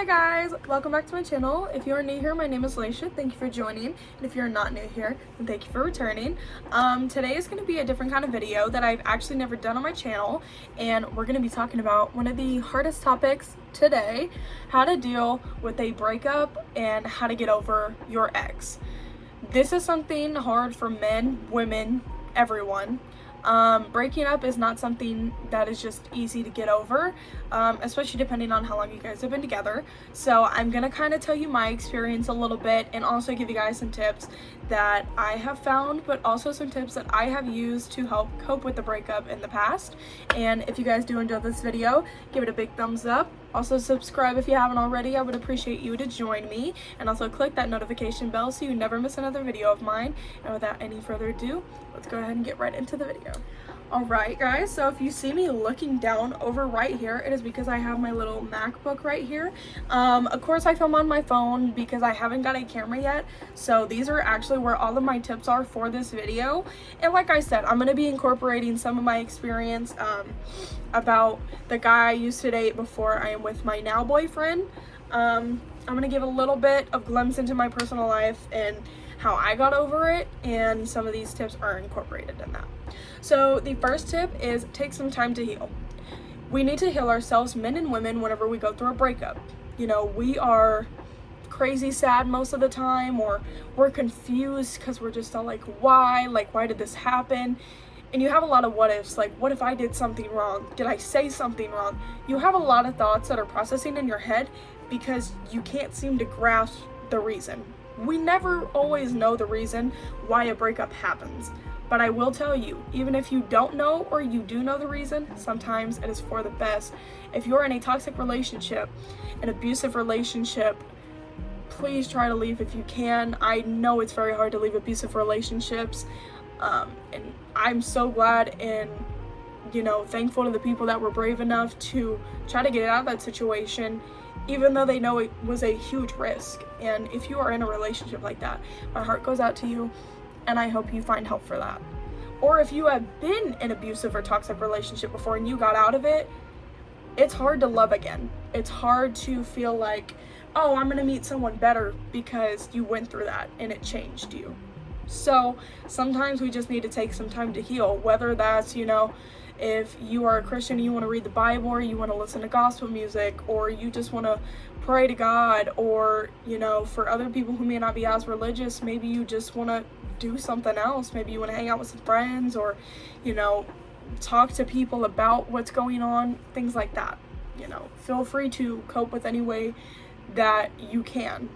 guys, welcome back to my channel. If you are new here, my name is Leisha. Thank you for joining. And if you're not new here, then thank you for returning. Today is going to be a different kind of video that I've actually never done on my channel, and we're going to be talking about one of the hardest topics today: how to deal with a breakup and how to get over your ex. This is something hard for men, women, everyone. Breaking up is not something that is just easy to get over, especially depending on how long you guys have been together. So I'm gonna kind of tell you my experience a little bit and also give you guys some tips that I have found, but also some tips that I have used to help cope with the breakup in the past. And if you guys do enjoy this video, give it a big thumbs up. Also subscribe if you haven't already. I would appreciate you to join me, and also click that notification bell so you never miss another video of mine. And without any further ado, let's go ahead and get right into the video. Alright guys, so if you see me looking down over right here, it is because I have my little MacBook right here. Of course I film on my phone because I haven't got a camera yet, so these are actually where all of my tips are for this video. And like I said, I'm going to be incorporating some of my experience about the guy I used to date before I am with my now boyfriend. I'm going to give a little bit of glimpse into my personal life and how I got over it, and some of these tips are incorporated in that. So the first tip is take some time to heal. We need to heal ourselves, men and women, whenever we go through a breakup. You know, we are crazy sad most of the time, or we're confused because we're just all like, why did this happen? And you have a lot of what ifs, like, what if I did something wrong? Did I say something wrong? You have a lot of thoughts that are processing in your head because you can't seem to grasp the reason. We never always know the reason why a breakup happens. But I will tell you, even if you don't know or you do know the reason, sometimes it is for the best. If you're in a toxic relationship, an abusive relationship, please try to leave if you can. I know it's very hard to leave abusive relationships. And I'm so glad and, thankful to the people that were brave enough to try to get out of that situation, even though they know it was a huge risk. And if you are in a relationship like that, my heart goes out to you, and I hope you find help for that. Or if you have been in an abusive or toxic relationship before and you got out of it, it's hard to love again. It's hard to feel like, oh, I'm gonna meet someone better because you went through that and it changed you. So sometimes we just need to take some time to heal, whether that's, if you are a Christian, you want to read the Bible, or you want to listen to gospel music, or you just want to pray to God, or, for other people who may not be as religious, maybe you just want to do something else. Maybe you want to hang out with some friends, or, talk to people about what's going on, things like that. Feel free to cope with any way that you can.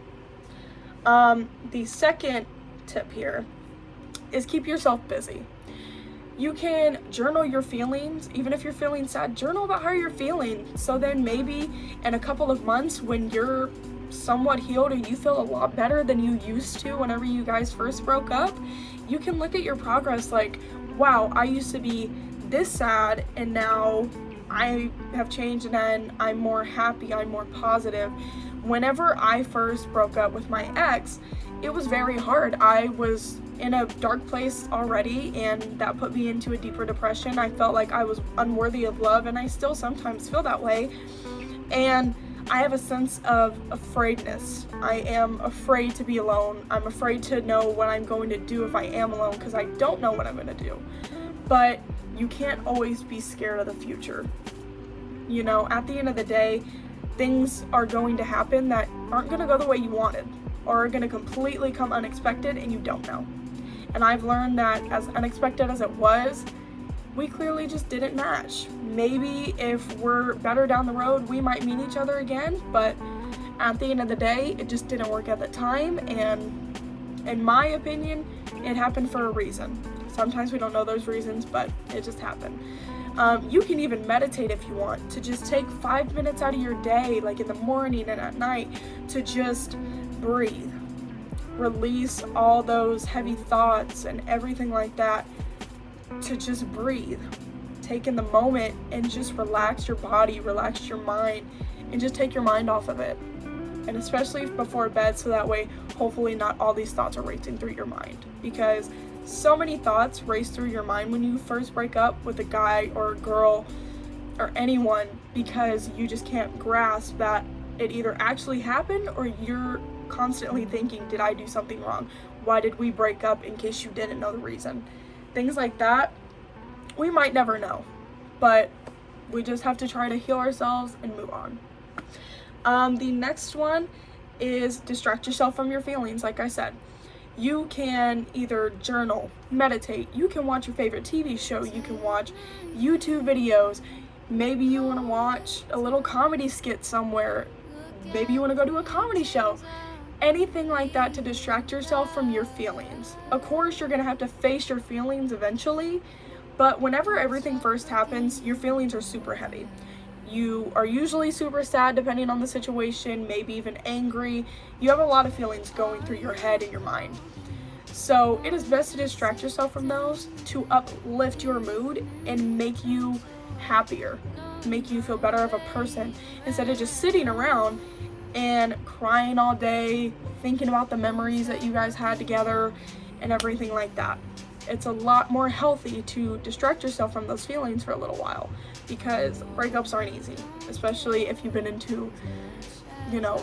The second tip here is keep yourself busy. You can journal your feelings. Even if you're feeling sad, journal about how you're feeling. So then maybe in a couple of months, when you're somewhat healed or you feel a lot better than you used to whenever you guys first broke up, you can look at your progress like, wow, I used to be this sad and now I have changed and I'm more happy, I'm more positive. Whenever I first broke up with my ex, it was very hard. I was in a dark place already, and that put me into a deeper depression. I felt like I was unworthy of love, and I still sometimes feel that way. And I have a sense of afraidness. I am afraid to be alone. I'm afraid to know what I'm going to do if I am alone, because I don't know what I'm going to do. But you can't always be scared of the future. At the end of the day, things are going to happen that aren't going to go the way you wanted, or are going to completely come unexpected, and you don't know. And I've learned that as unexpected as it was, we clearly just didn't match. Maybe if we're better down the road, we might meet each other again, but at the end of the day, it just didn't work at the time, and in my opinion, it happened for a reason. Sometimes we don't know those reasons, but it just happened. You can even meditate if you want, to just take 5 minutes out of your day, like in the morning and at night, to just breathe. Release all those heavy thoughts and everything like that, to just breathe. Take in the moment and just relax your body, relax your mind, and just take your mind off of it. And especially before bed, so that way, hopefully not all these thoughts are racing through your mind. Because so many thoughts race through your mind when you first break up with a guy or a girl or anyone, because you just can't grasp that it either actually happened or you're constantly thinking, did I do something wrong? Why did we break up, in case you didn't know the reason? Things like that, we might never know, but we just have to try to heal ourselves and move on. The next one is distract yourself from your feelings. Like I said, you can either journal, meditate, you can watch your favorite TV show, you can watch YouTube videos, maybe you want to watch a little comedy skit somewhere, maybe you want to go to a comedy show, anything like that to distract yourself from your feelings. Of course, you're going to have to face your feelings eventually, but whenever everything first happens, your feelings are super heavy. You are usually super sad depending on the situation, maybe even angry. You have a lot of feelings going through your head and your mind. So it is best to distract yourself from those to uplift your mood and make you happier, make you feel better of a person, instead of just sitting around and crying all day, thinking about the memories that you guys had together and everything like that. It's a lot more healthy to distract yourself from those feelings for a little while, because breakups aren't easy, especially if you've been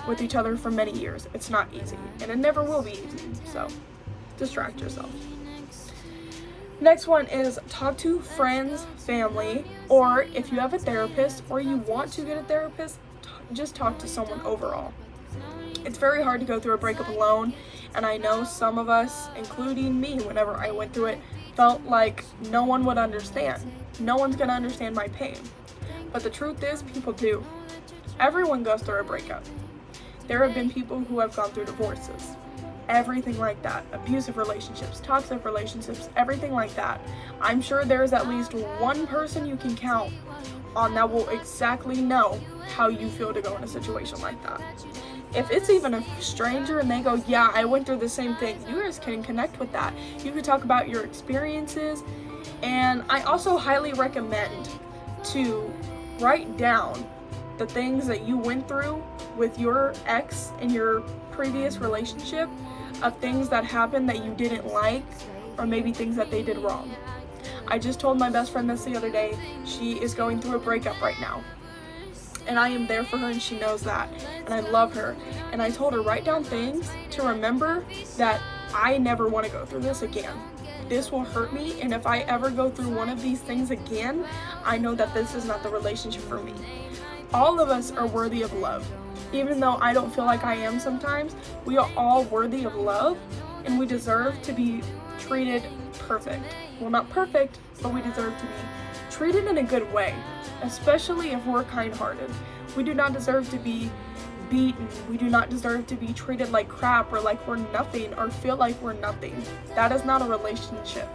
with each other for many years. It's not easy, and it never will be easy, so distract yourself. Next one is talk to friends, family, or if you have a therapist or you want to get a therapist, just talk to someone overall. It's very hard to go through a breakup alone, and I know some of us, including me, whenever I went through it, felt like no one would understand. No one's gonna understand my pain. But the truth is, people do. Everyone goes through a breakup. There have been people who have gone through divorces, everything like that, abusive relationships, toxic relationships, everything like that. I'm sure there's at least one person you can count on that will exactly know how you feel to go in a situation like that. If it's even a stranger and they go, yeah, I went through the same thing, you guys can connect with that. You can talk about your experiences. And I also highly recommend to write down the things that you went through with your ex in your previous relationship, of things that happened that you didn't like, or maybe things that they did wrong. I just told my best friend this the other day. She is going through a breakup right now, and I am there for her, and she knows that, and I love her. And I told her, write down things to remember that I never want to go through this again. This will hurt me, and if I ever go through one of these things again, I know that this is not the relationship for me. All of us are worthy of love. Even though I don't feel like I am sometimes, we are all worthy of love, and we deserve to be treated perfect. Well, not perfect, but we deserve to be treated in a good way, especially if we're kind-hearted. We do not deserve to be beaten. We do not deserve to be treated like crap, or like we're nothing, or feel like we're nothing. That is not a relationship.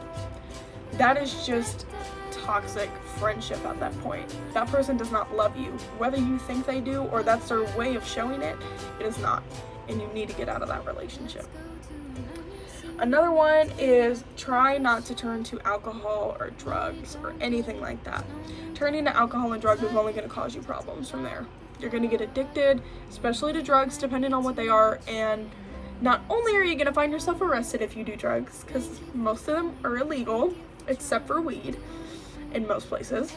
That is just toxic friendship at that point. That person does not love you. Whether you think they do or that's their way of showing it, it is not. And you need to get out of that relationship. Another one is try not to turn to alcohol or drugs or anything like that. Turning to alcohol and drugs is only going to cause you problems from there. You're going to get addicted, especially to drugs, depending on what they are, and not only are you going to find yourself arrested if you do drugs, because most of them are illegal, except for weed in most places,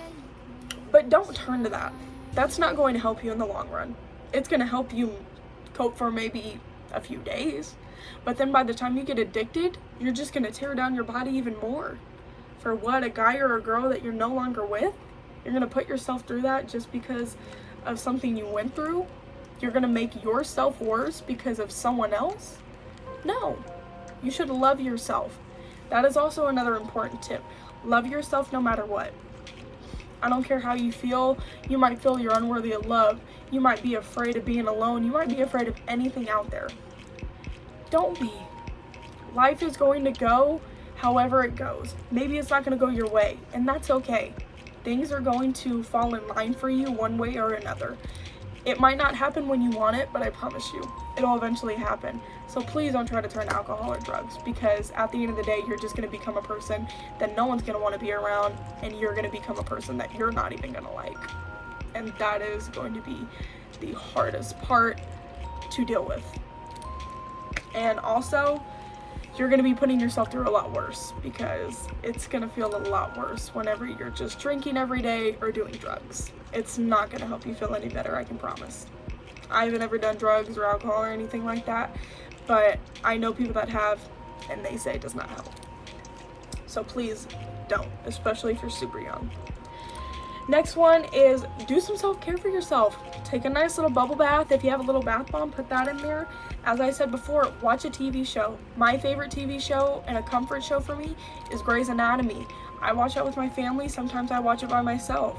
but don't turn to that. That's not going to help you in the long run. It's going to help you cope for maybe a few days, but then by the time you get addicted, you're just going to tear down your body even more. For what? A guy or a girl that you're no longer with? You're going to put yourself through that just because of something you went through? You're going to make yourself worse because of someone else? No. You should love yourself. That is also another important tip. Love yourself no matter what. I don't care how you feel. You might feel you're unworthy of love. You might be afraid of being alone. You might be afraid of anything out there. Don't be. Life is going to go however it goes. Maybe it's not going to go your way, and that's okay. Things are going to fall in line for you one way or another. It might not happen when you want it, but I promise you, it'll eventually happen. So please don't try to turn to alcohol or drugs, because at the end of the day, you're just going to become a person that no one's going to want to be around, and you're going to become a person that you're not even going to like. And that is going to be the hardest part to deal with. And also, you're going to be putting yourself through a lot worse, because it's going to feel a lot worse whenever you're just drinking every day or doing drugs. It's not going to help you feel any better, I can promise. I haven't ever done drugs or alcohol or anything like that, but I know people that have, and they say it does not help. So please don't, especially if you're super young. Next one is do some self-care for yourself. Take a nice little bubble bath. If you have a little bath bomb, put that in there. As I said before, watch a TV show. My favorite TV show and a comfort show for me is Grey's Anatomy. I watch that with my family. Sometimes I watch it by myself.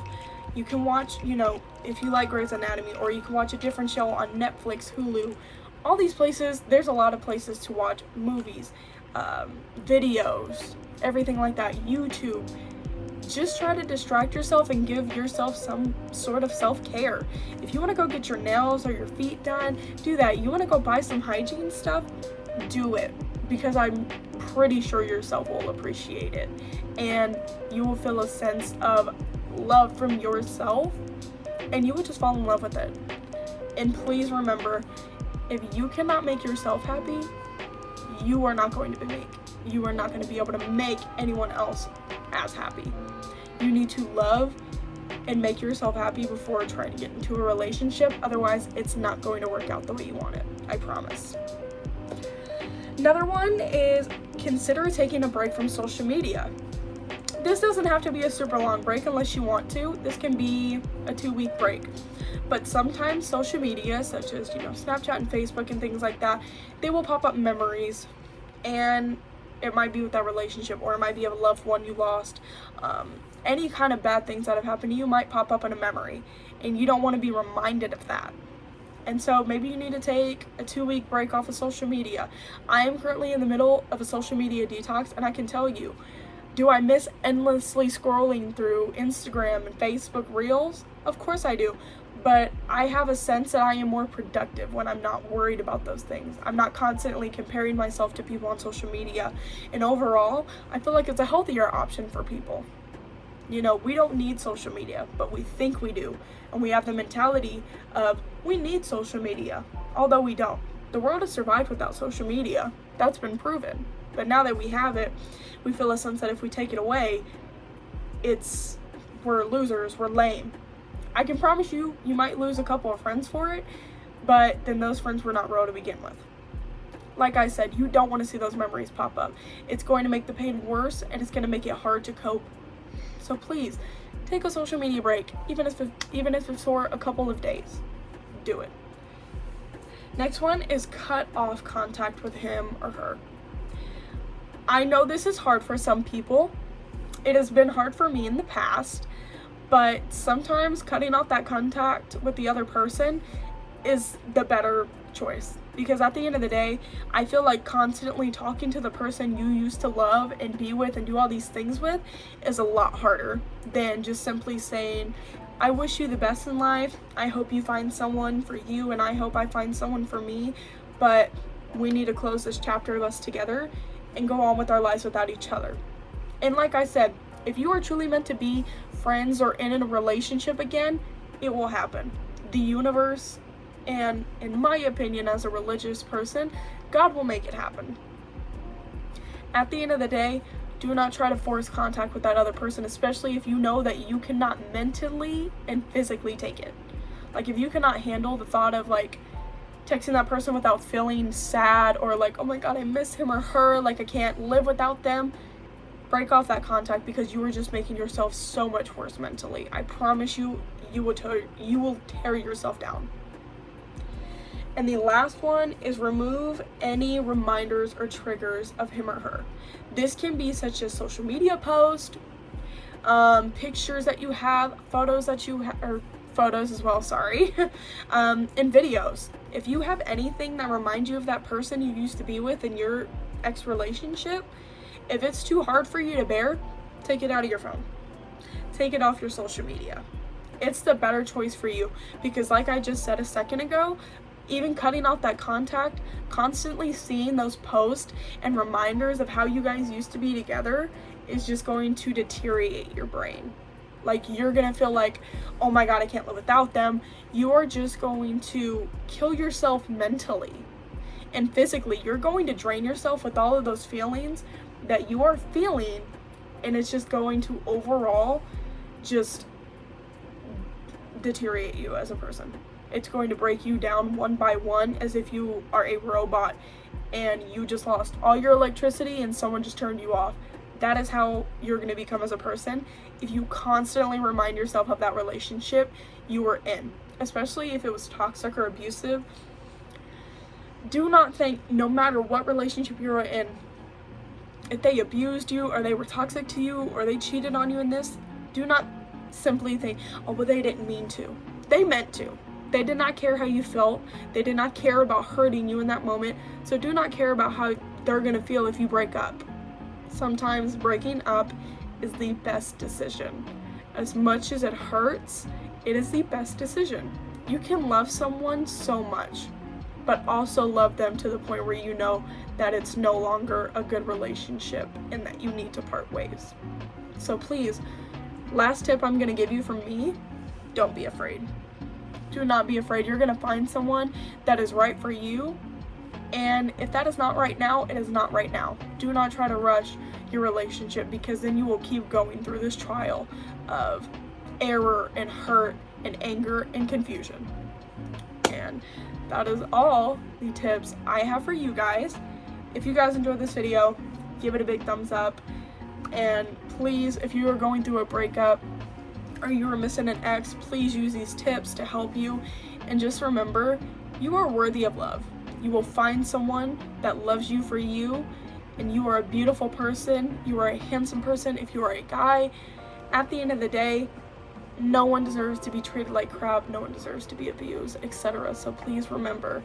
You can watch, if you like Grey's Anatomy, or you can watch a different show on Netflix, Hulu. All these places, there's a lot of places to watch movies, videos, everything like that, YouTube. Just try to distract yourself and give yourself some sort of self-care. If you want to go get your nails or your feet done, do that. You want to go buy some hygiene stuff, do it. Because I'm pretty sure yourself will appreciate it. And you will feel a sense of love from yourself, and you will just fall in love with it. And please remember, if you cannot make yourself happy, you are not going to be able to make anyone else as happy. You need to love and make yourself happy before trying to get into a relationship. Otherwise, it's not going to work out the way you want it. I promise. Another one is consider taking a break from social media. This doesn't have to be a super long break unless you want to. This can be a 2-week break. But sometimes social media, such as, Snapchat and Facebook and things like that, they will pop up memories, and it might be with that relationship, or it might be a loved one you lost. Any kind of bad things that have happened to you might pop up in a memory, and you don't want to be reminded of that. And so maybe you need to take a 2-week break off of social media. I am currently in the middle of a social media detox, and I can tell you, do I miss endlessly scrolling through Instagram and Facebook Reels? Of course I do. But I have a sense that I am more productive when I'm not worried about those things. I'm not constantly comparing myself to people on social media. And overall, I feel like it's a healthier option for people. We don't need social media, but we think we do. And we have the mentality of we need social media, although we don't. The world has survived without social media. That's been proven. But now that we have it, we feel a sense that if we take it away, we're losers, we're lame. I can promise you, you might lose a couple of friends for it, but then those friends were not real to begin with. Like I said, you don't want to see those memories pop up. It's going to make the pain worse, and it's going to make it hard to cope. So please, take a social media break, even if it's for a couple of days. Do it. Next one is cut off contact with him or her. I know this is hard for some people. It has been hard for me in the past, but sometimes cutting off that contact with the other person is the better choice. Because at the end of the day, I feel like constantly talking to the person you used to love and be with and do all these things with is a lot harder than just simply saying, I wish you the best in life. I hope you find someone for you, and I hope I find someone for me. But we need to close this chapter of us together and go on with our lives without each other. And like I said, if you are truly meant to be friends or in a relationship again, it will happen. The universe, and in my opinion as a religious person, God will make it happen. At the end of the day, do not try to force contact with that other person, especially if you know that you cannot mentally and physically take it. Like, if you cannot handle the thought of texting that person without feeling sad, or oh my god, I miss him or her, I can't live without them, break off that contact, because you are just making yourself so much worse mentally. I promise you, you will tear yourself down. And the last one is remove any reminders or triggers of him or her. This can be such as social media posts, pictures that you have, photos that you have, or photos as well, sorry, and videos. If you have anything that reminds you of that person you used to be with in your ex-relationship, if it's too hard for you to bear, take it out of your phone. Take it off your social media. It's the better choice for you, because like I just said a second ago, even cutting off that contact, constantly seeing those posts and reminders of how you guys used to be together is just going to deteriorate your brain. You're gonna feel like, oh my god, I can't live without them. You are just going to kill yourself mentally and physically. You're going to drain yourself with all of those feelings that you are feeling, and it's just going to overall just deteriorate you as a person. It's going to break you down one by one as if you are a robot and you just lost all your electricity and someone just turned you off. That is how you're going to become as a person if you constantly remind yourself of that relationship you were in, especially if it was toxic or abusive. Do not think, no matter what relationship you were in, if they abused you or they were toxic to you or they cheated on you in this, do not simply think, oh, well, they didn't mean to. They meant to. They did not care how you felt. They did not care about hurting you in that moment. So do not care about how they're going to feel if you break up. Sometimes breaking up is the best decision. As much as it hurts, it is the best decision. You can love someone so much, but also love them to the point where you know that it's no longer a good relationship and that you need to part ways. So please, last tip I'm going to give you from me, don't be afraid. Do not be afraid. You're going to find someone that is right for you. And if that is not right now, it is not right now. Do not try to rush your relationship, because then you will keep going through this trial of error and hurt and anger and confusion. And that is all the tips I have for you guys. If you guys enjoyed this video, give it a big thumbs up. And please, if you are going through a breakup or you are missing an ex, please use these tips to help you. And just remember, you are worthy of love. You will find someone that loves you for you, and you are a beautiful person. You are a handsome person if you are a guy. At the end of the day, no one deserves to be treated like crap. No one deserves to be abused, etc. So please remember,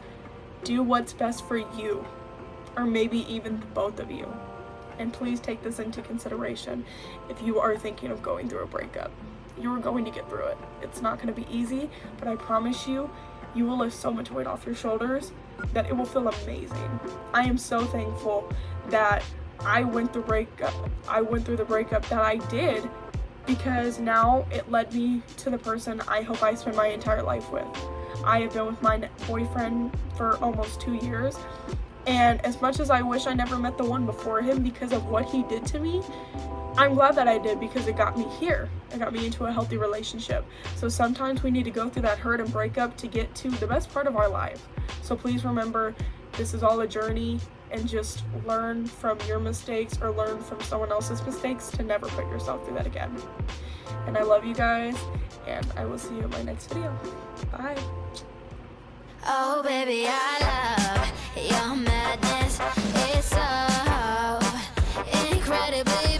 do what's best for you, or maybe even both of you. And please take this into consideration if you are thinking of going through a breakup. You are going to get through it. It's not going to be easy, but I promise you, you will lift so much weight off your shoulders that it will feel amazing. I am so thankful that I went through the breakup that I did, because now it led me to the person I hope I spend my entire life with. I have been with my boyfriend for almost 2 years, and as much as I wish I never met the one before him because of what he did to me, I'm glad that I did, because it got me here. It got me into a healthy relationship. So sometimes we need to go through that hurt and breakup to get to the best part of our life. So please remember, this is all a journey, and just learn from your mistakes or learn from someone else's mistakes to never put yourself through that again. And I love you guys, and I will see you in my next video. Bye. Oh baby, I love your madness. It's so incredibly